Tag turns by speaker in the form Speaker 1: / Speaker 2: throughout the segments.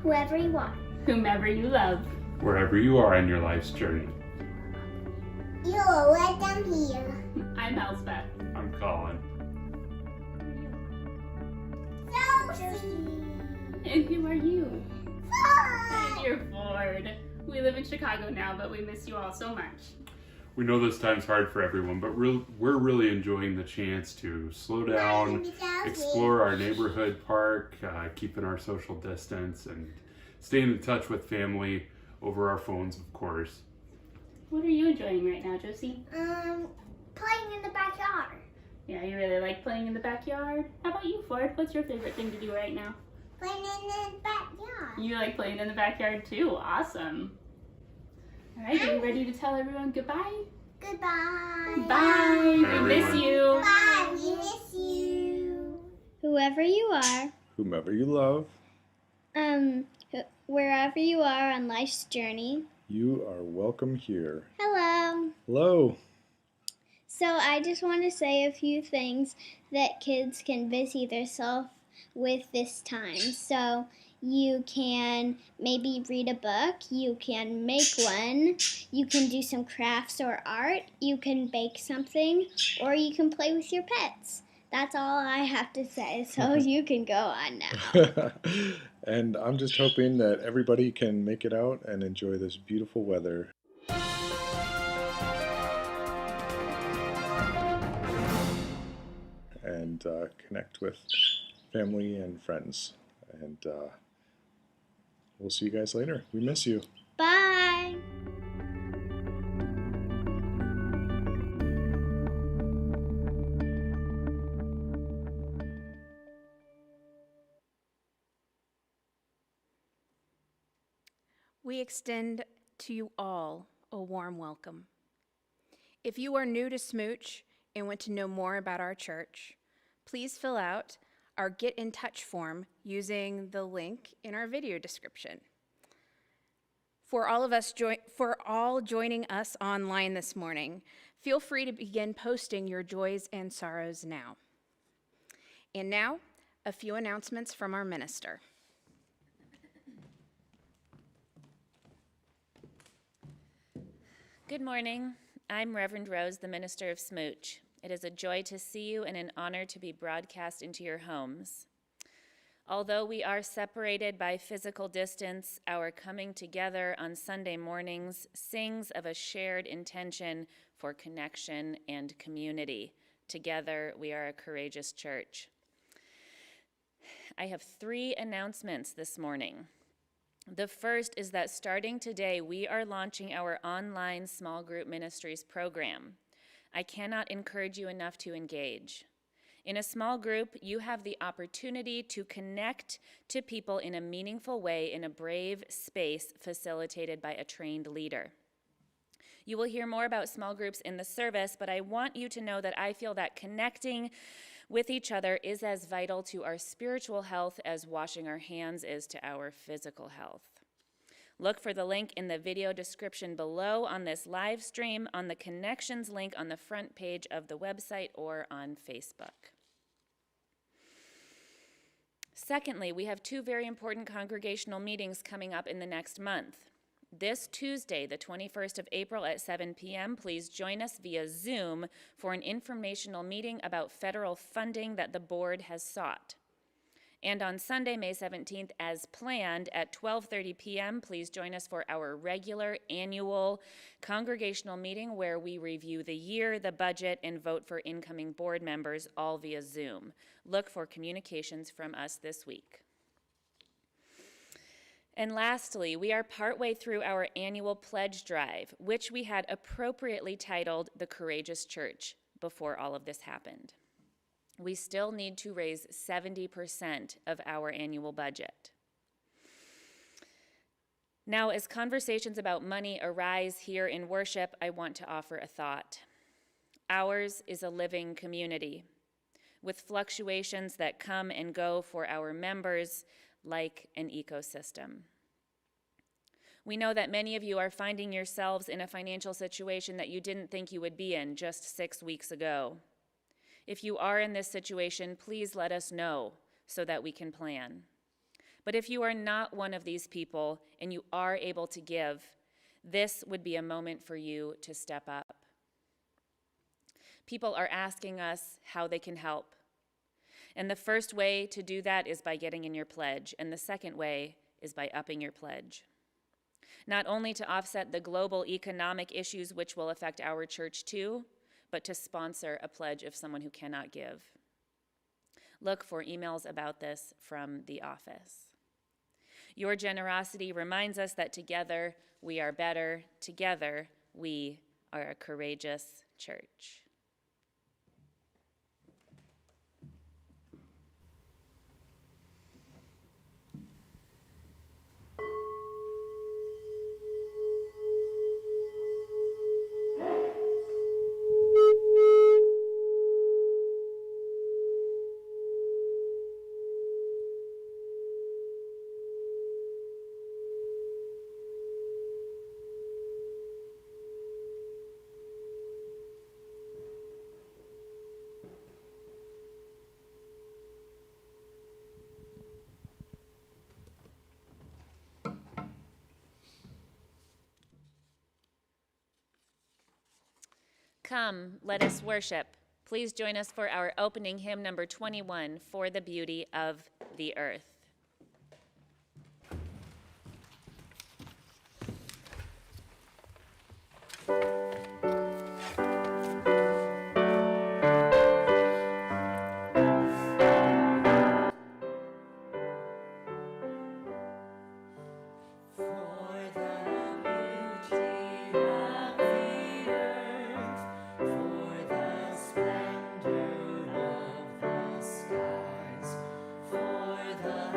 Speaker 1: Whoever you are.
Speaker 2: Whomever you love.
Speaker 3: Wherever you are in your life's journey.
Speaker 1: You're welcome here.
Speaker 2: I'm Elspeth.
Speaker 3: I'm Colin.
Speaker 2: And who are you?
Speaker 1: Ford.
Speaker 2: You're Ford. We live in Chicago now, but we miss you all so much.
Speaker 3: We know this time's hard for everyone, but we're really enjoying the chance to slow down, explore our neighborhood park, keeping our social distance, and staying in touch with family over our phones, of course.
Speaker 2: What are you enjoying right now, Josie?
Speaker 1: Playing in the backyard.
Speaker 2: Yeah, you really like playing in the backyard? How about you, Ford? What's your favorite thing to do right now?
Speaker 1: Playing in the backyard.
Speaker 2: You like playing in the backyard too? Awesome. All right, are you ready to tell everyone goodbye?
Speaker 1: Goodbye.
Speaker 2: Bye. We miss you.
Speaker 1: Bye. We miss you.
Speaker 4: Whoever you are,
Speaker 5: Whomever you love,
Speaker 4: wherever you are on life's journey.
Speaker 5: you are welcome here.
Speaker 4: Hello.
Speaker 5: Hello.
Speaker 4: So I just want to say a few things that kids can busy themselves with this time. So you can maybe read a book, you can make one, you can do some crafts or art, you can bake something, or you can play with your pets. That's all I have to say, so you can go on now.
Speaker 5: And I'm just hoping that everybody can make it out and enjoy this beautiful weather. And connect with family and friends. And we'll see you guys later. We miss you.
Speaker 4: Bye.
Speaker 6: We extend to you all a warm welcome. If you are new to SMUUCh and want to know more about our church, please fill out our Get in Touch form using the link in our video description. For all joining us online this morning, feel free to begin posting your joys and sorrows now. And now, a few announcements from our minister.
Speaker 7: Good morning. I'm Reverend Rose, the minister of SMUUCh. It is a joy to see you and an honor to be broadcast into your homes. Although we are separated by physical distance, our coming together on Sunday mornings sings of a shared intention for connection and community. Together, we are a courageous church. I have 3 announcements this morning. The first is that starting today, we are launching our online small group ministries program. I cannot encourage you enough to engage. In a small group, you have the opportunity to connect to people in a meaningful way in a brave space facilitated by a trained leader. You will hear more about small groups in the service, but I want you to know that I feel that connecting with each other is as vital to our spiritual health as washing our hands is to our physical health. Look for the link in the video description below on this live stream, on the connections link on the front page of the website, or on Facebook. Secondly, we have 2 very important congregational meetings coming up in the next month. This Tuesday, the 21st of April at 7 p.m., please join us via Zoom for an informational meeting about federal funding that the board has sought. And on Sunday, May 17th, as planned, at 12:30 p.m., please join us for our regular annual congregational meeting where we review the year, the budget, and vote for incoming board members, all via Zoom. Look for communications from us this week. And lastly, we are partway through our annual pledge drive, which we had appropriately titled The Courageous Church before all of this happened. We still need to raise 70% of our annual budget. Now, as conversations about money arise here in worship, I want to offer a thought. Ours is a living community with fluctuations that come and go for our members like an ecosystem. We know that many of you are finding yourselves in a financial situation that you didn't think you would be in just 6 weeks ago. If you are in this situation, please let us know so that we can plan. But if you are not one of these people and you are able to give, this would be a moment for you to step up. People are asking us how they can help. And the first way to do that is by getting in your pledge, and the second way is by upping your pledge. Not only to offset the global economic issues which will affect our church too, but to sponsor a pledge of someone who cannot give. Look for emails about this from the office. Your generosity reminds us that together we are better, together we are a courageous church. Come, let us worship. Please join us for our opening hymn number 21, For the Beauty of the Earth.
Speaker 8: For the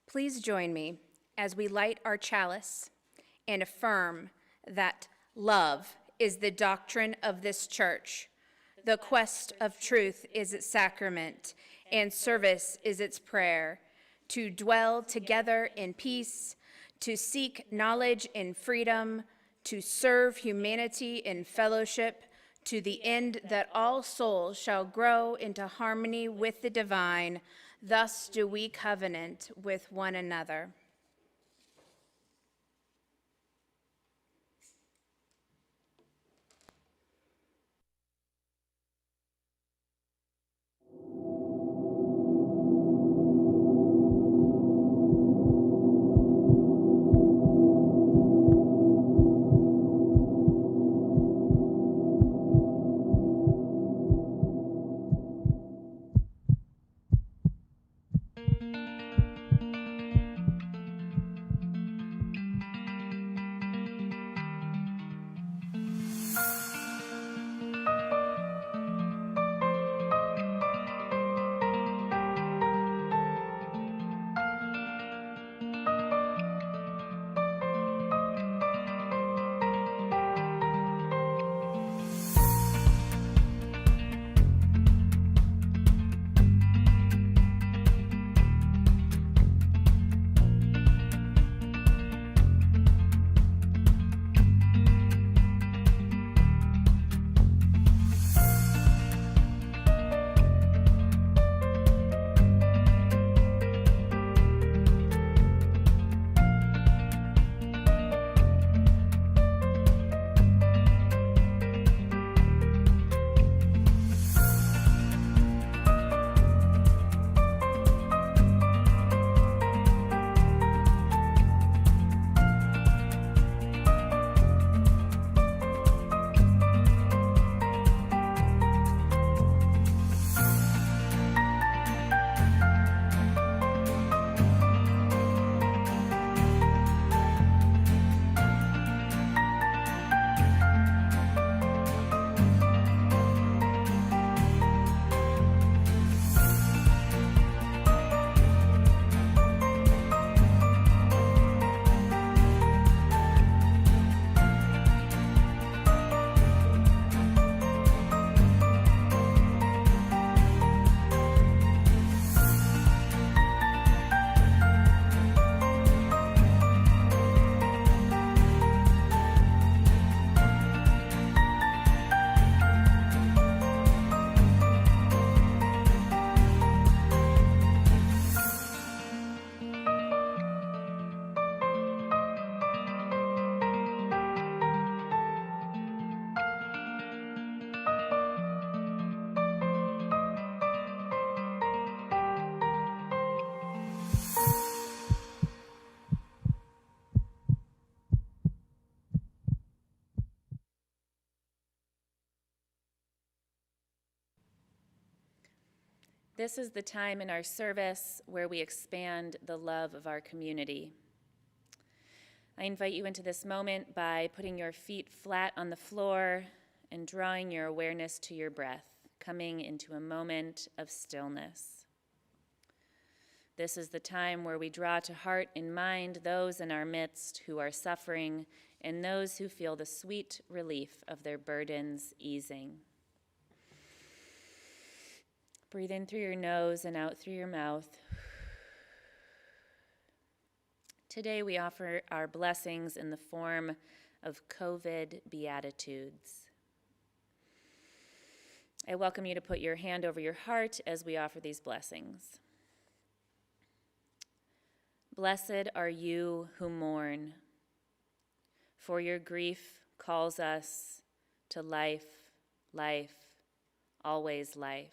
Speaker 6: Please join me as we light our chalice and affirm that love is the doctrine of this church. The quest of truth is its sacrament, and service is its prayer. To dwell together in peace, to seek knowledge in freedom, to serve humanity in fellowship, to the end that all souls shall grow into harmony with the divine. Thus do we covenant with one another.
Speaker 7: This is the time in our service where we expand the love of our community. I invite you into this moment by putting your feet flat on the floor and drawing your awareness to your breath, coming into a moment of stillness. This is the time where we draw to heart and mind those in our midst who are suffering and those who feel the sweet relief of their burdens easing. Breathe in through your nose and out through your mouth. Today we offer our blessings in the form of COVID Beatitudes. I welcome you to put your hand over your heart as we offer these blessings. Blessed are you who mourn, for your grief calls us to life, life, always life.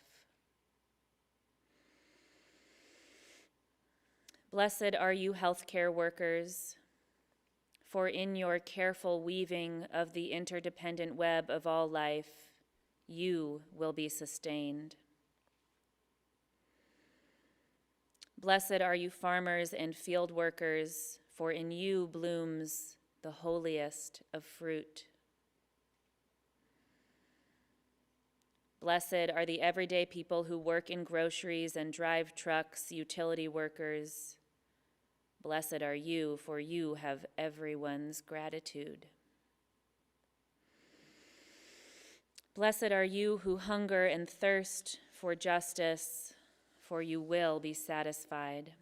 Speaker 7: Blessed are you healthcare workers, for in your careful weaving of the interdependent web of all life, you will be sustained. Blessed are you farmers and field workers, for in you blooms the holiest of fruit. Blessed are the everyday people who work in groceries and drive trucks, utility workers, Blessed are you, for you have everyone's gratitude. Blessed are you who hunger and thirst for justice, for you will be satisfied.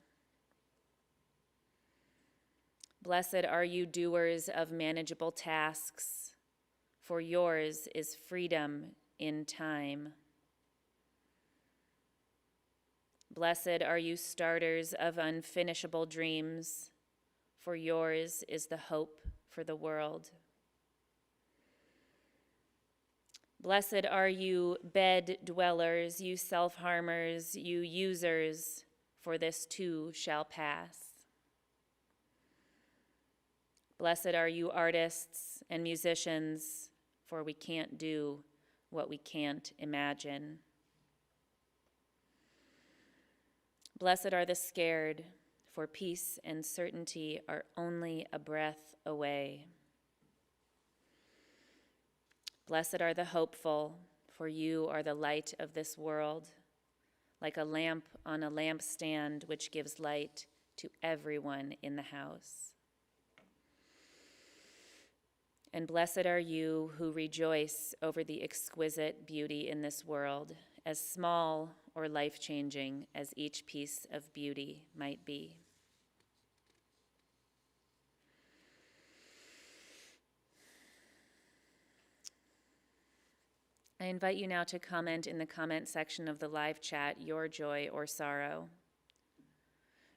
Speaker 7: Blessed are you doers of manageable tasks, for yours is freedom in time. Blessed are you starters of unfinishable dreams, for yours is the hope for the world. Blessed are you bed dwellers, you self-harmers, you users, for this too shall pass. Blessed are you artists and musicians, for we can't do what we can't imagine. Blessed are the scared, for peace and certainty are only a breath away. Blessed are the hopeful, for you are the light of this world, like a lamp on a lampstand which gives light to everyone in the house. And blessed are you who rejoice over the exquisite beauty in this world, as small or life-changing as each piece of beauty might be. I invite you now to comment in the comment section of the live chat your joy or sorrow.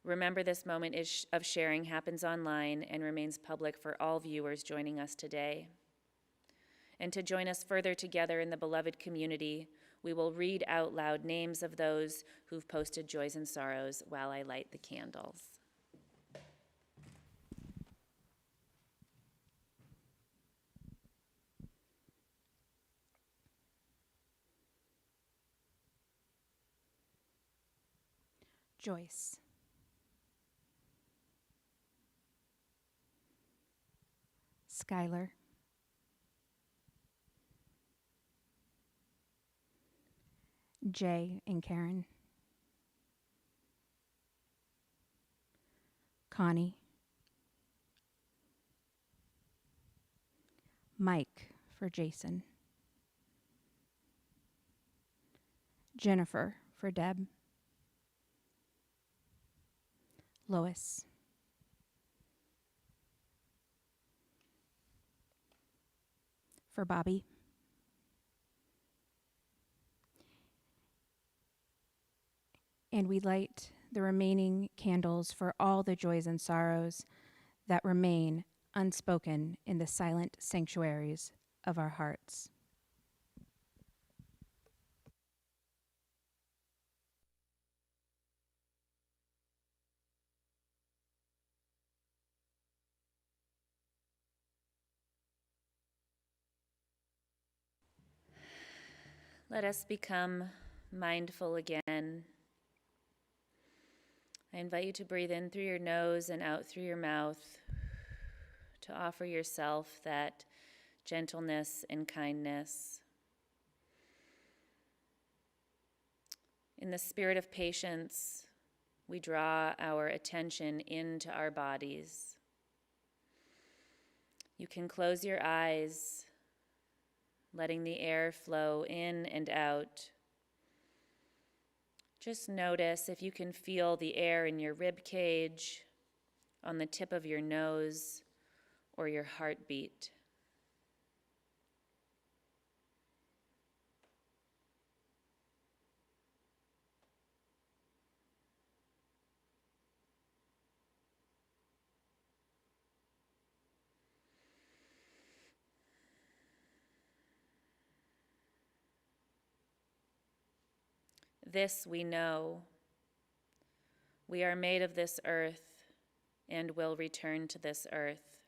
Speaker 7: Remember, this moment of sharing happens online and remains public for all viewers joining us today. And to join us further together in the beloved community, we will read out loud names of those who've posted joys and sorrows while I light the candles.
Speaker 6: Joyce. Skylar. Jay and Karen. Connie. Mike for Jason. Jennifer for Deb. Lois. For Bobby. And we light the remaining candles for all the joys and sorrows that remain unspoken in the silent sanctuaries of our hearts.
Speaker 7: Let us become mindful again. I invite you to breathe in through your nose and out through your mouth, to offer yourself that gentleness and kindness. In the spirit of patience, we draw our attention into our bodies. You can close your eyes, letting the air flow in and out. Just notice if you can feel the air in your rib cage, on the tip of your nose, or your heartbeat. This we know. We are made of this earth and will return to this earth.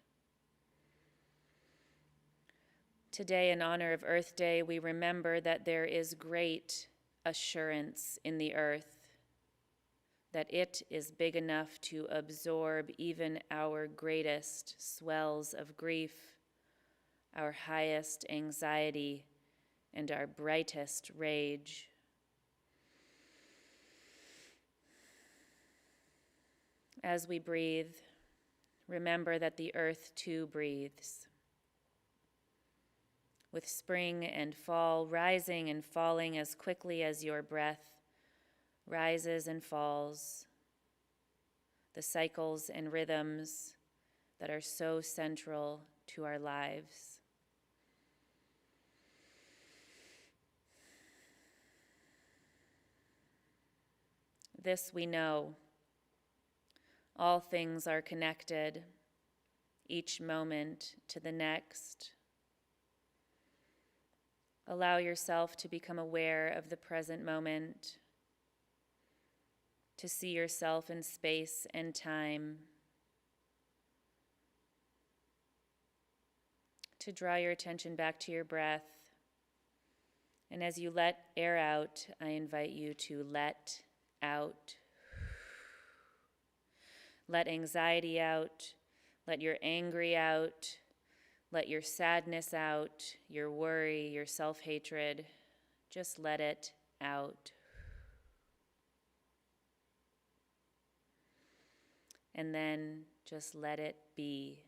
Speaker 7: Today, in honor of Earth Day, we remember that there is great assurance in the earth, that it is big enough to absorb even our greatest swells of grief, our highest anxiety, and our brightest rage. As we breathe, remember that the earth too breathes. With spring and fall rising and falling as quickly as your breath rises and falls, the cycles and rhythms that are so central to our lives. This we know. All things are connected, each moment to the next. Allow yourself to become aware of the present moment, to see yourself in space and time, to draw your attention back to your breath. And as you let air out, I invite you to let out. Let anxiety out, let your angry out, let your sadness out, your worry, your self-hatred. Just let it out. And then just let it be.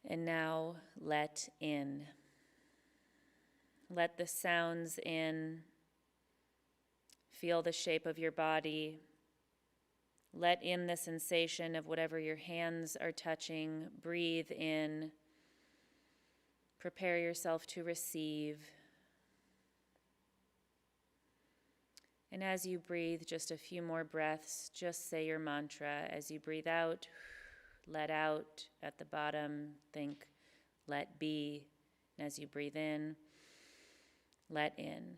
Speaker 7: And now let in. Let the sounds in. Feel the shape of your body. Let in the sensation of whatever your hands are touching. Breathe in. Prepare yourself to receive. And as you breathe, just a few more breaths, just say your mantra. As you breathe out, let out. At the bottom, think, let be. And as you breathe in, let in.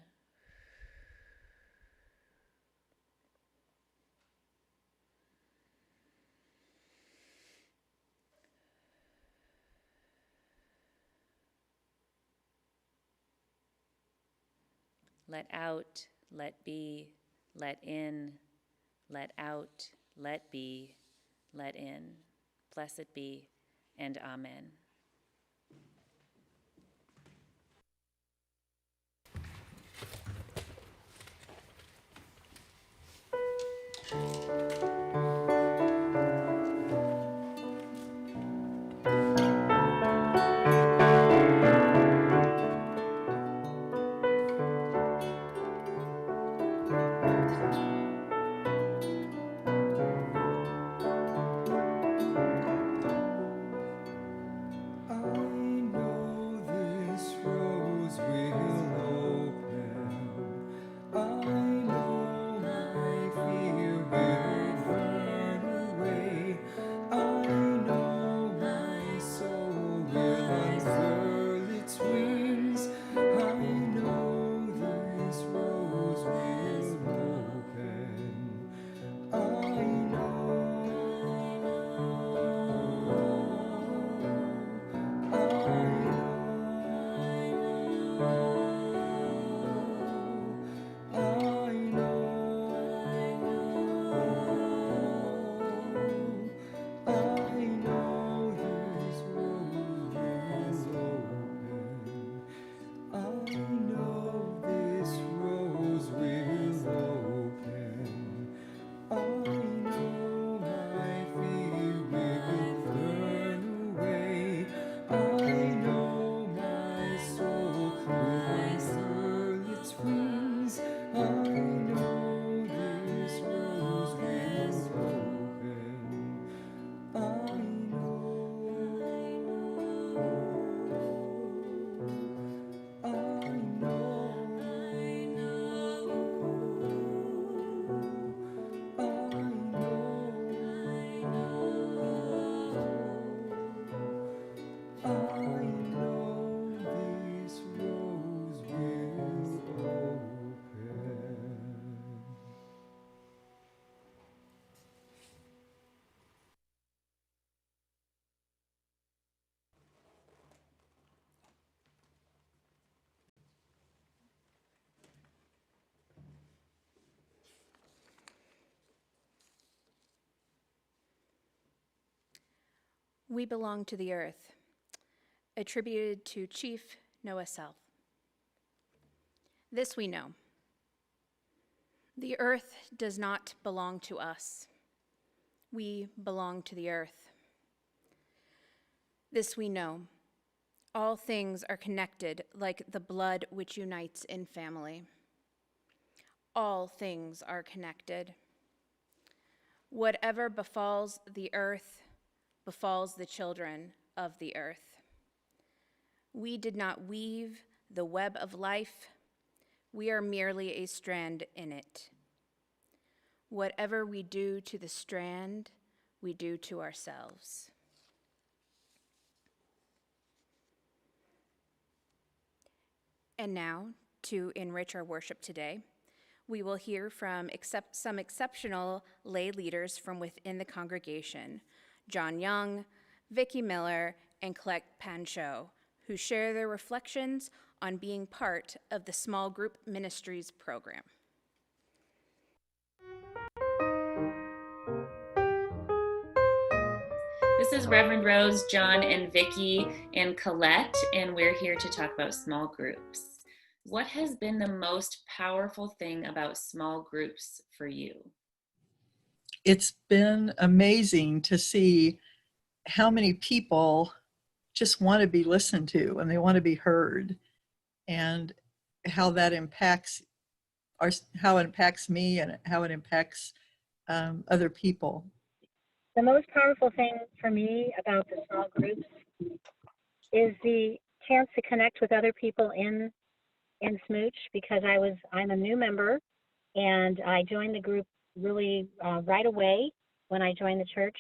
Speaker 7: Let out, let be, let in, let out, let be, let in. Blessed be, and amen.
Speaker 6: We belong to the earth, attributed to Chief know a self. This we know. The earth does not belong to us. We belong to the earth. This we know. All things are connected like the blood which unites in family. All things are connected. Whatever befalls the earth befalls the children of the earth. We did not weave the web of life. We are merely a strand in it. Whatever we do to the strand, we do to ourselves. And now, to enrich our worship today, we will hear from some exceptional lay leaders from within the congregation, John Young, Vicki Miller, and Colette Pancho, who share their reflections on being part of the Small Group Ministries program.
Speaker 7: This is Reverend Rose, John, and Vicki, and Colette, and we're here to talk about small groups. What has been the most powerful thing about small groups for you?
Speaker 8: It's been amazing to see how many people just want to be listened to and they want to be heard, and how that impacts how it impacts me and how it impacts other people.
Speaker 9: The most powerful thing for me about the small groups is the chance to connect with other people in SMUUCh, because I'm a new member, and I joined the group really right away when I joined the church.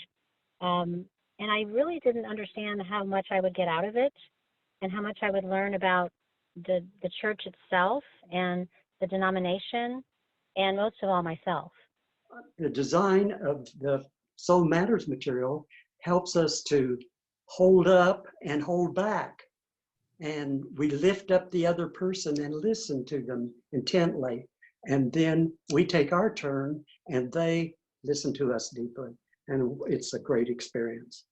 Speaker 9: And I really didn't understand how much I would get out of it and how much I would learn about the church itself and the denomination, and most of all, myself.
Speaker 10: The design of the Soul Matters material helps us to hold up and hold back. And we lift up the other person and listen to them intently. And then we take our turn and they listen to us deeply. And it's a great experience.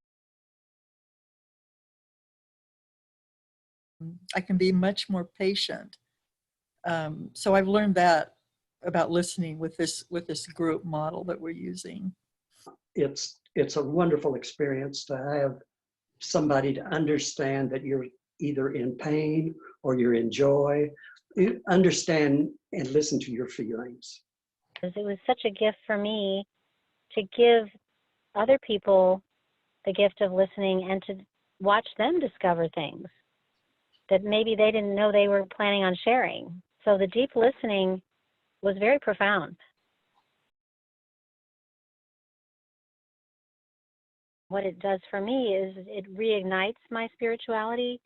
Speaker 8: I can be much more patient. So I've learned that about listening with this group model that we're using.
Speaker 10: It's a wonderful experience to have somebody to understand that you're either in pain or you're in joy. Understand and listen to your feelings.
Speaker 9: It was such a gift for me to give other people the gift of listening and to watch them discover things that maybe they didn't know they were planning on sharing. So the deep listening was very profound. What it does for me is it reignites my spirituality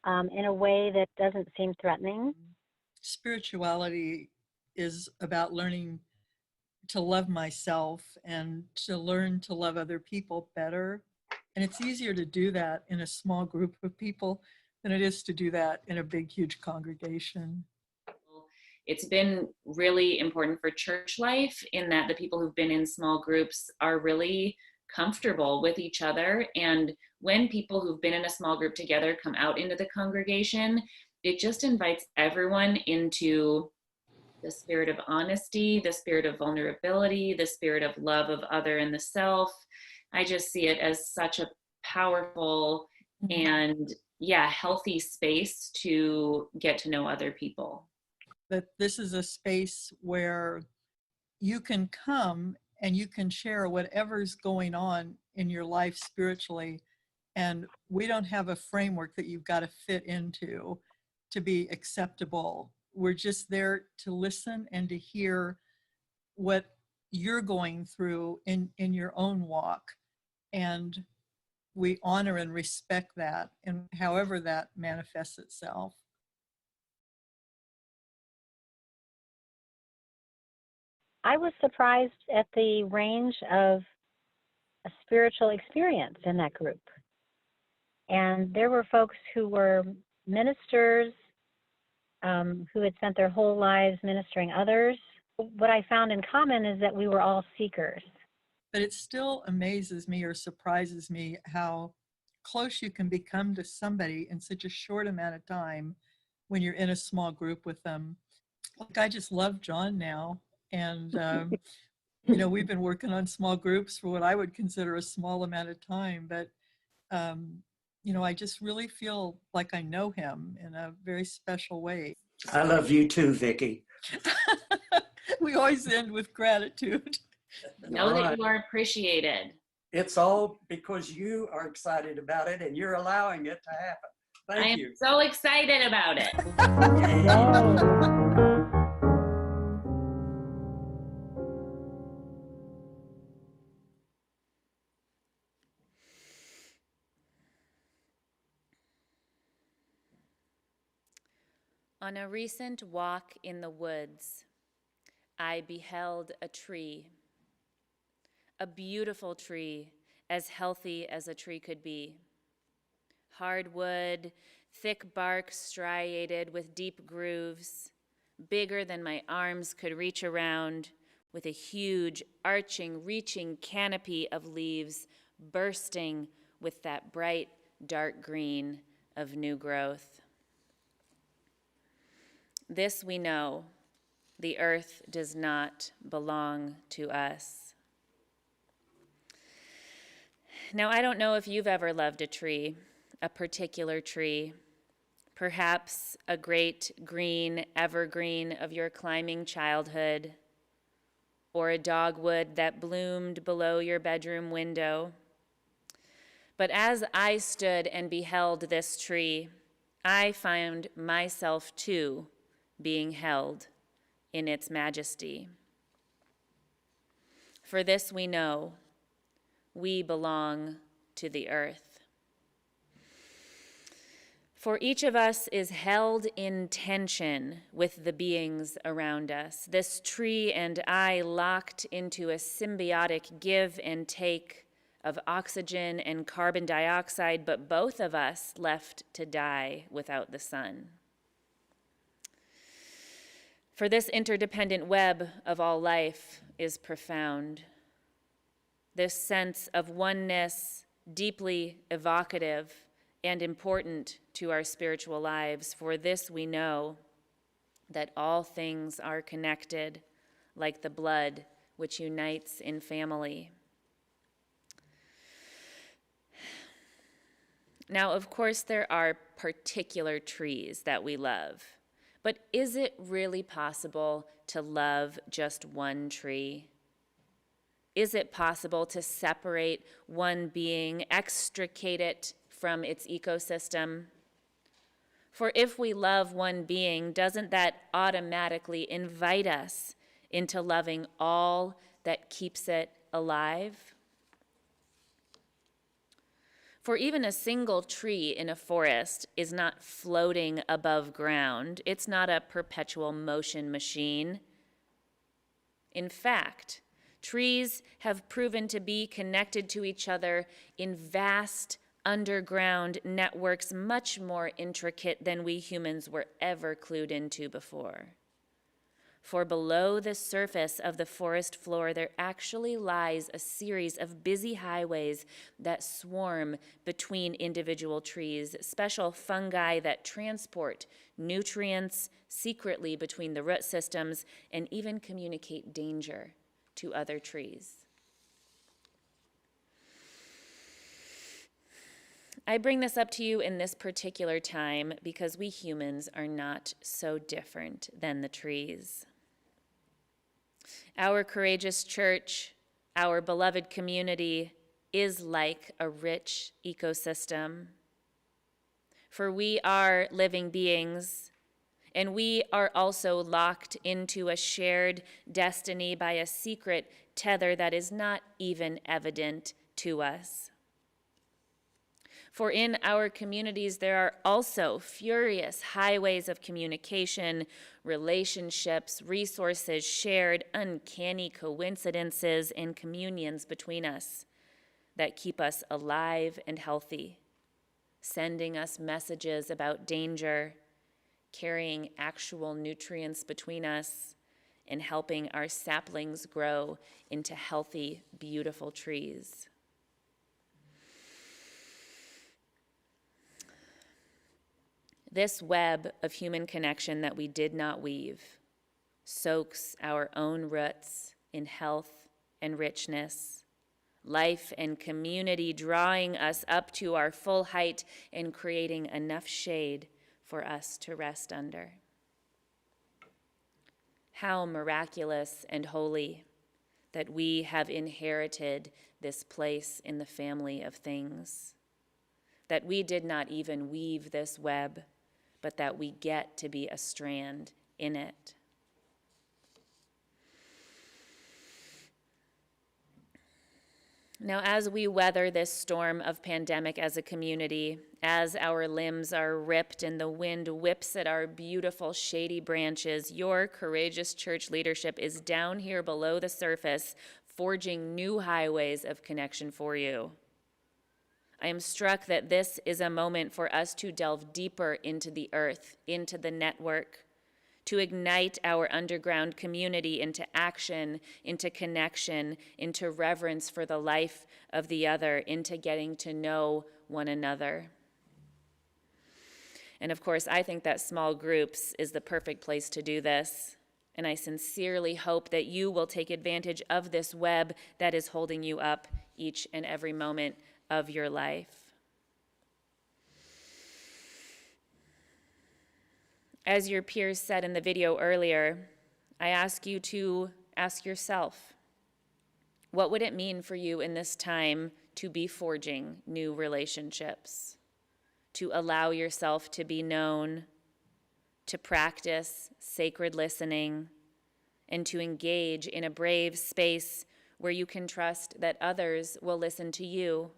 Speaker 9: in a way that doesn't seem threatening.
Speaker 8: Spirituality is about learning to love myself and to learn to love other people better. And it's easier to do that in a small group of people than it is to do that in a big, huge congregation.
Speaker 7: It's been really important for church life in that the people who've been in small groups are really comfortable with each other. And when people who've been in a small group together come out into the congregation, it just invites everyone into the spirit of honesty, the spirit of vulnerability, the spirit of love of other and the self. I just see it as such a powerful and healthy space to get to know other people.
Speaker 8: That this is a space where you can come and you can share whatever's going on in your life spiritually. And we don't have a framework that you've got to fit into to be acceptable. We're just there to listen and to hear what you're going through in your own walk. And we honor and respect that, and however that manifests itself.
Speaker 9: I was surprised at the range of a spiritual experience in that group. And there were folks who were ministers, who had spent their whole lives ministering others. What I found in common is that we were all seekers.
Speaker 8: But it still amazes me or surprises me how close you can become to somebody in such a short amount of time when you're in a small group with them. Like, I just love John now. And, we've been working on small groups for what I would consider a small amount of time. But, I just really feel like I know him in a very special way.
Speaker 10: I love you too, Vicki.
Speaker 8: We always end with gratitude.
Speaker 7: Know that you are appreciated.
Speaker 10: It's all because you are excited about it and you're allowing it to happen. Thank you.
Speaker 7: I'm so excited about it. On a recent walk in the woods, I beheld a tree, a beautiful tree, as healthy as a tree could be. Hardwood, thick bark striated with deep grooves, bigger than my arms could reach around, with a huge, arching, reaching canopy of leaves bursting with that bright, dark green of new growth. This we know, the earth does not belong to us. Now, I don't know if you've ever loved a tree, a particular tree, perhaps a great green evergreen of your climbing childhood, or a dogwood that bloomed below your bedroom window. But as I stood and beheld this tree, I found myself too being held in its majesty. For this we know, we belong to the earth. For each of us is held in tension with the beings around us. This tree and I locked into a symbiotic give and take of oxygen and carbon dioxide, but both of us left to die without the sun. For this interdependent web of all life is profound. This sense of oneness, deeply evocative and important to our spiritual lives. For this we know that all things are connected, like the blood which unites in family. Now, of course, there are particular trees that we love. But is it really possible to love just one tree? Is it possible to separate one being, extricate it from its ecosystem? For if we love one being, doesn't that automatically invite us into loving all that keeps it alive? For even a single tree in a forest is not floating above ground. It's not a perpetual motion machine. In fact, trees have proven to be connected to each other in vast underground networks, much more intricate than we humans were ever clued into before. For below the surface of the forest floor, there actually lies a series of busy highways that swarm between individual trees, special fungi that transport nutrients secretly between the root systems and even communicate danger to other trees. I bring this up to you in this particular time because we humans are not so different than the trees. Our courageous church, our beloved community, is like a rich ecosystem. For we are living beings, and we are also locked into a shared destiny by a secret tether that is not even evident to us. For in our communities, there are also furious highways of communication, relationships, resources shared, uncanny coincidences, and communions between us that keep us alive and healthy, sending us messages about danger, carrying actual nutrients between us, and helping our saplings grow into healthy, beautiful trees. This web of human connection that we did not weave soaks our own roots in health and richness, life and community, drawing us up to our full height and creating enough shade for us to rest under. How miraculous and holy that we have inherited this place in the family of things, that we did not even weave this web, but that we get to be a strand in it. Now, as we weather this storm of pandemic as a community, as our limbs are ripped and the wind whips at our beautiful shady branches, your courageous church leadership is down here below the surface, forging new highways of connection for you. I am struck that this is a moment for us to delve deeper into the earth, into the network, to ignite our underground community into action, into connection, into reverence for the life of the other, into getting to know one another. And of course, I think that small groups is the perfect place to do this. And I sincerely hope that you will take advantage of this web that is holding you up each and every moment of your life. As your peers said in the video earlier, I ask you to ask yourself, what would it mean for you in this time to be forging new relationships, to allow yourself to be known, to practice sacred listening, and to engage in a brave space where you can trust that others will listen to you?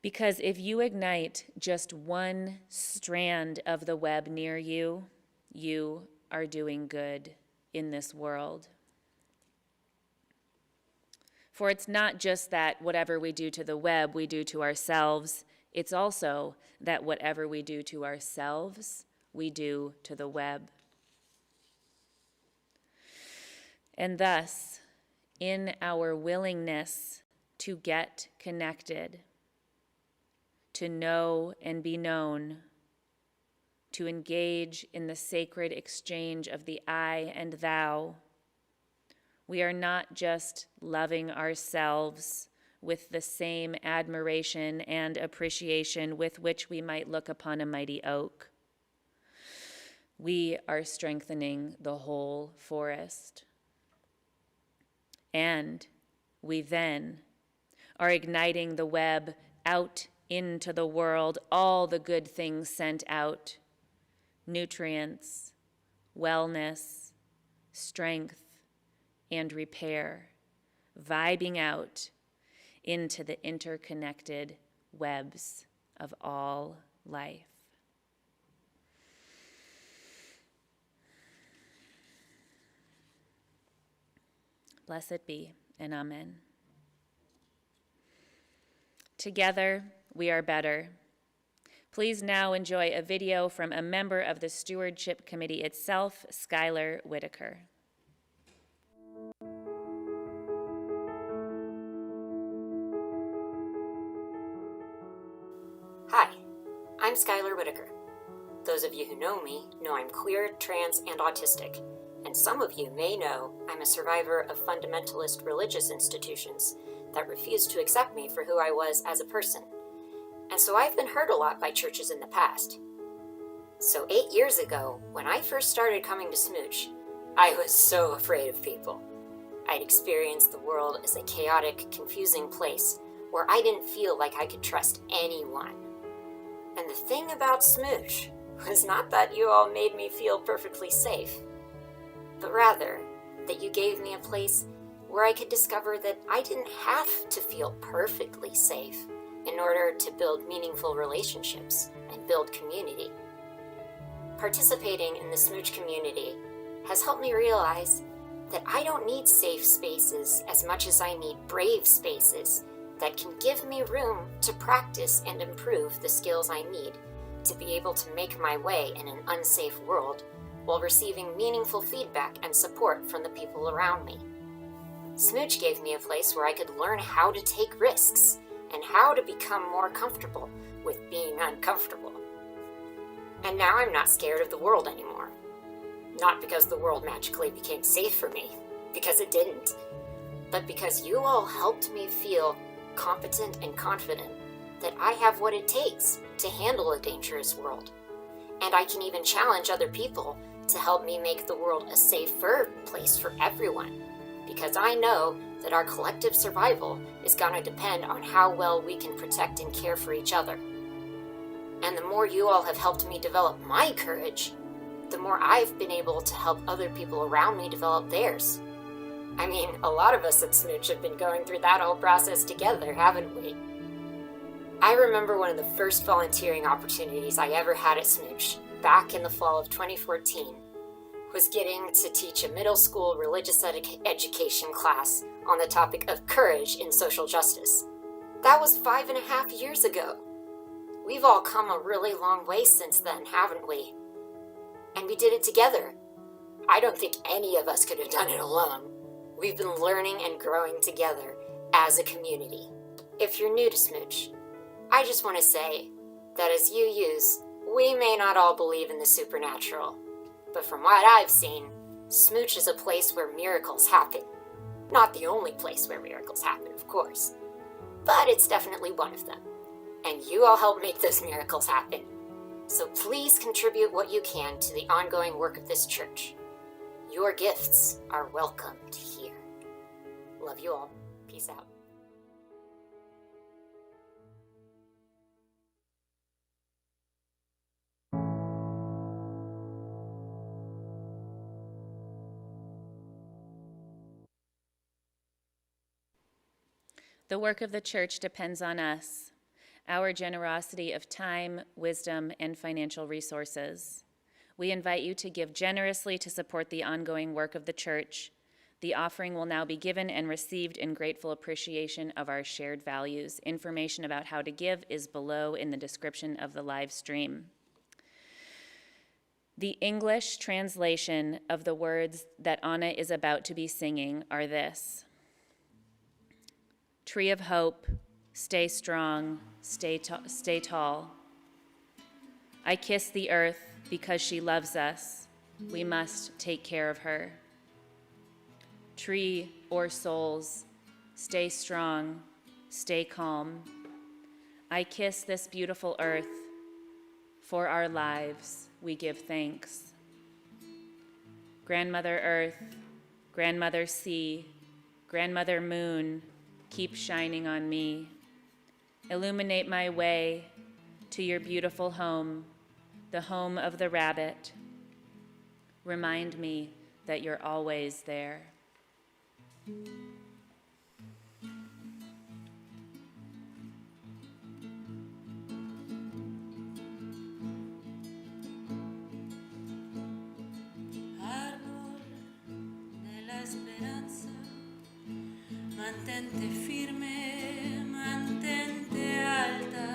Speaker 7: Because if you ignite just one strand of the web near you, you are doing good in this world. For it's not just that whatever we do to the web, we do to ourselves. It's also that whatever we do to ourselves, we do to the web. And thus, in our willingness to get connected, to know and be known, to engage in the sacred exchange of the I and thou, we are not just loving ourselves with the same admiration and appreciation with which we might look upon a mighty oak. We are strengthening the whole forest. And we then are igniting the web out into the world, all the good things sent out, nutrients, wellness, strength, and repair, vibing out into the interconnected webs of all life. Blessed be, and amen. Together, we are better. Please now enjoy a video from a member of the Stewardship Committee itself, Skylar Whitaker.
Speaker 11: Hi, I'm Skylar Whitaker. Those of you who know me know I'm queer, trans, and autistic, and some of you may know I'm a survivor of fundamentalist religious institutions that refused to accept me for who I was as a person. And so I've been hurt a lot by churches in the past. So 8 years ago, when I first started coming to SMUUCh, I was so afraid of people. I'd experienced the world as a chaotic, confusing place where I didn't feel like I could trust anyone. And the thing about SMUUCh was not that you all made me feel perfectly safe, but rather that you gave me a place where I could discover that I didn't have to feel perfectly safe in order to build meaningful relationships and build community. Participating in the SMUUCh community has helped me realize that I don't need safe spaces as much as I need brave spaces that can give me room to practice and improve the skills I need to be able to make my way in an unsafe world while receiving meaningful feedback and support from the people around me. SMUUCh gave me a place where I could learn how to take risks and how to become more comfortable with being uncomfortable. And now I'm not scared of the world anymore. Not because the world magically became safe for me, because it didn't, but because you all helped me feel competent and confident that I have what it takes to handle a dangerous world. And I can even challenge other people to help me make the world a safer place for everyone, because I know that our collective survival is going to depend on how well we can protect and care for each other. And the more you all have helped me develop my courage, the more I've been able to help other people around me develop theirs. I mean, a lot of us at SMUUCh have been going through that whole process together, haven't we? I remember one of the first volunteering opportunities I ever had at SMUUCh, back in the fall of 2014, was getting to teach a middle school religious education class on the topic of courage in social justice. That was 5.5 years ago. We've all come a really long way since then, haven't we? And we did it together. I don't think any of us could have done it alone. We've been learning and growing together as a community. If you're new to SMUUCh, I just want to say that as UUs, we may not all believe in the supernatural, but from what I've seen, SMUUCh is a place where miracles happen. Not the only place where miracles happen, of course, but it's definitely one of them. And you all help make those miracles happen. So please contribute what you can to the ongoing work of this church. Your gifts are welcomed here. Love you all. Peace out.
Speaker 7: The work of the church depends on us, our generosity of time, wisdom, and financial resources. We invite you to give generously to support the ongoing work of the church. The offering will now be given and received in grateful appreciation of our shared values. Information about how to give is below in the description of the live stream. The English translation of the words that Anna is about to be singing are this: Tree of hope, stay strong, stay tall. I kiss the earth because she loves us. We must take care of her. Tree or souls, stay strong, stay calm. I kiss this beautiful earth. For our lives, we give thanks. Grandmother Earth, Grandmother Sea, Grandmother Moon, keep shining on me. Illuminate my way to your beautiful home, the home of the rabbit. Remind me that you're always there.
Speaker 12: Árbol de la esperanza, mantente firme, mantente alta.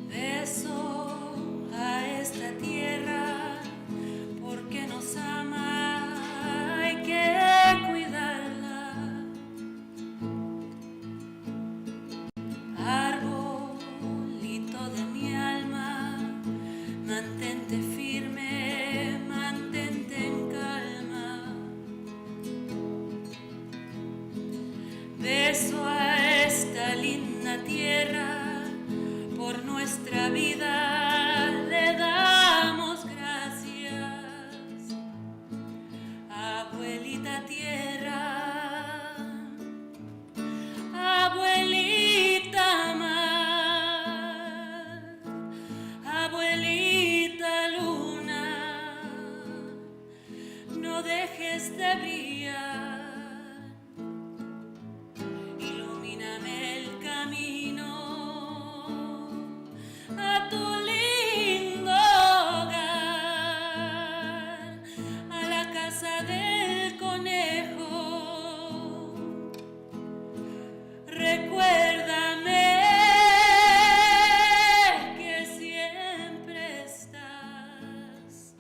Speaker 12: Beso a esta tierra porque nos ama, hay que cuidarla. Arbolito de mi alma, mantente firme, mantente en calma. Beso a esta linda tierra, por nuestra vida le damos gracias. Abuelita tierra, abuelita mar, abuelita luna, no dejes de brillar. Ilumíname el camino a tu lindo hogar, a la casa del conejo. Recuérdame que siempre estás.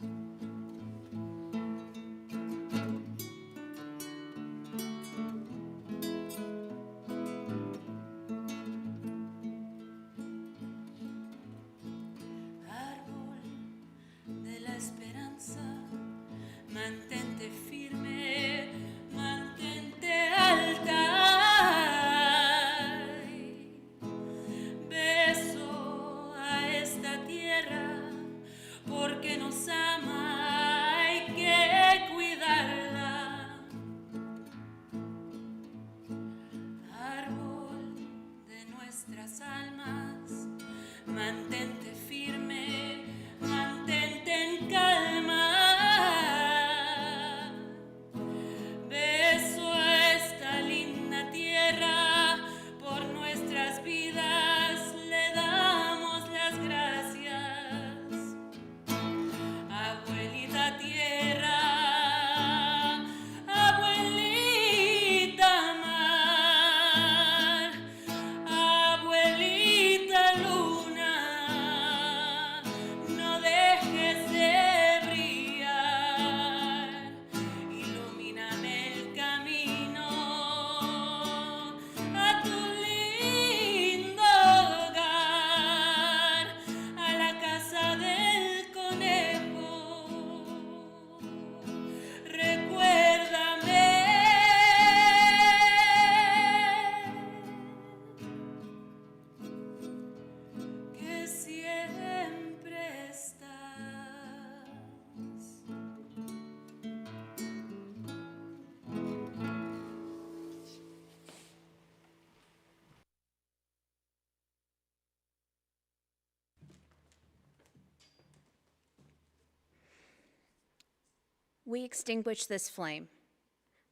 Speaker 6: We extinguish this flame,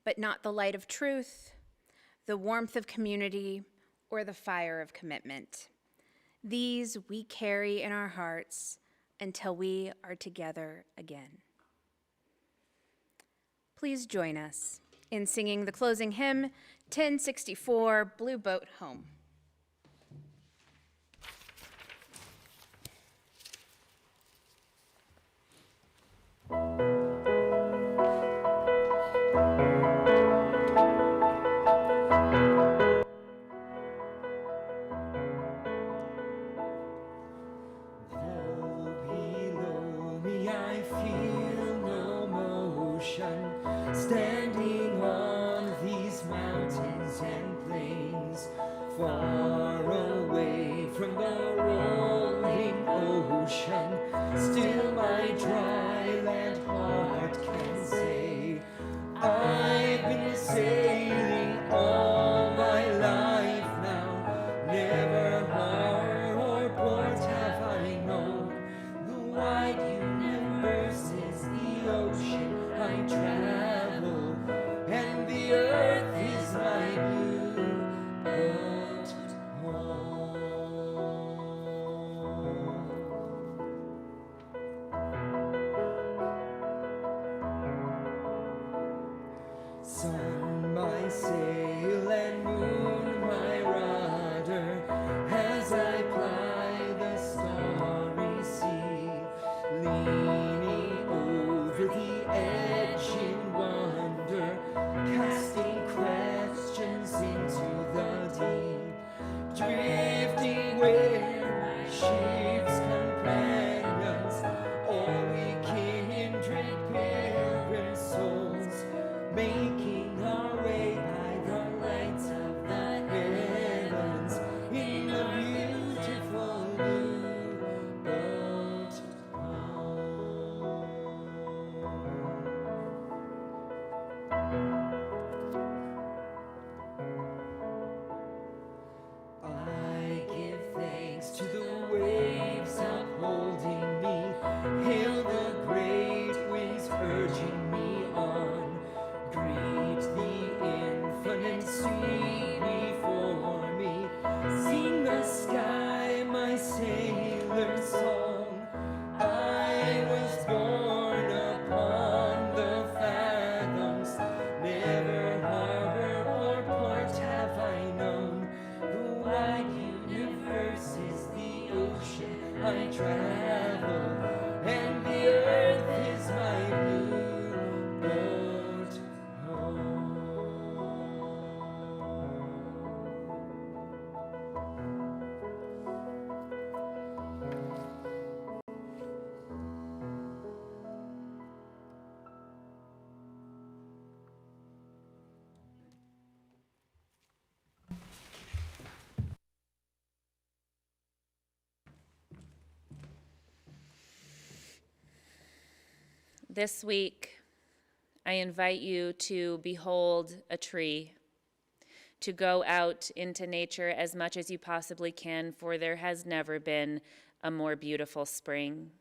Speaker 6: but not the light of truth, the warmth of community, or the fire of commitment. These we carry in our hearts until we are together again. Please join us in singing the closing hymn, 1064, Blue Boat Home.
Speaker 12: Standing on these mountains and plains, far away from the rolling ocean, still my dry land heart can say, I've been sailing all my life now, never harm or port have I known. The wide universe is the ocean I travel, and the earth is my new boat home. Sun my sail and moon my rudder, as I ply the starry sea, leaning over the edge in wonder, casting questions into the deep, drifting where my ship's companions, all we kindred pilgrim souls, making our way by the lights of the heavens in the beautiful new boat home. I give thanks to the waves upholding me, hail the great winds urging me on, greet the infinite sea before me, sing the sky my sailor song. I was born upon the fathoms, never harbor or port have I known. The wide universe is the ocean I travel, and the earth is my new boat home.
Speaker 7: This week, I invite you to behold a tree, to go out into nature as much as you possibly can, for there has never been a more beautiful spring.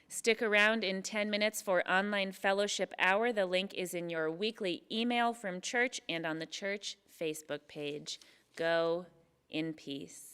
Speaker 7: Stick around in 10 minutes for online fellowship hour. The link is in your weekly email from church and on the church Facebook page. Go in peace.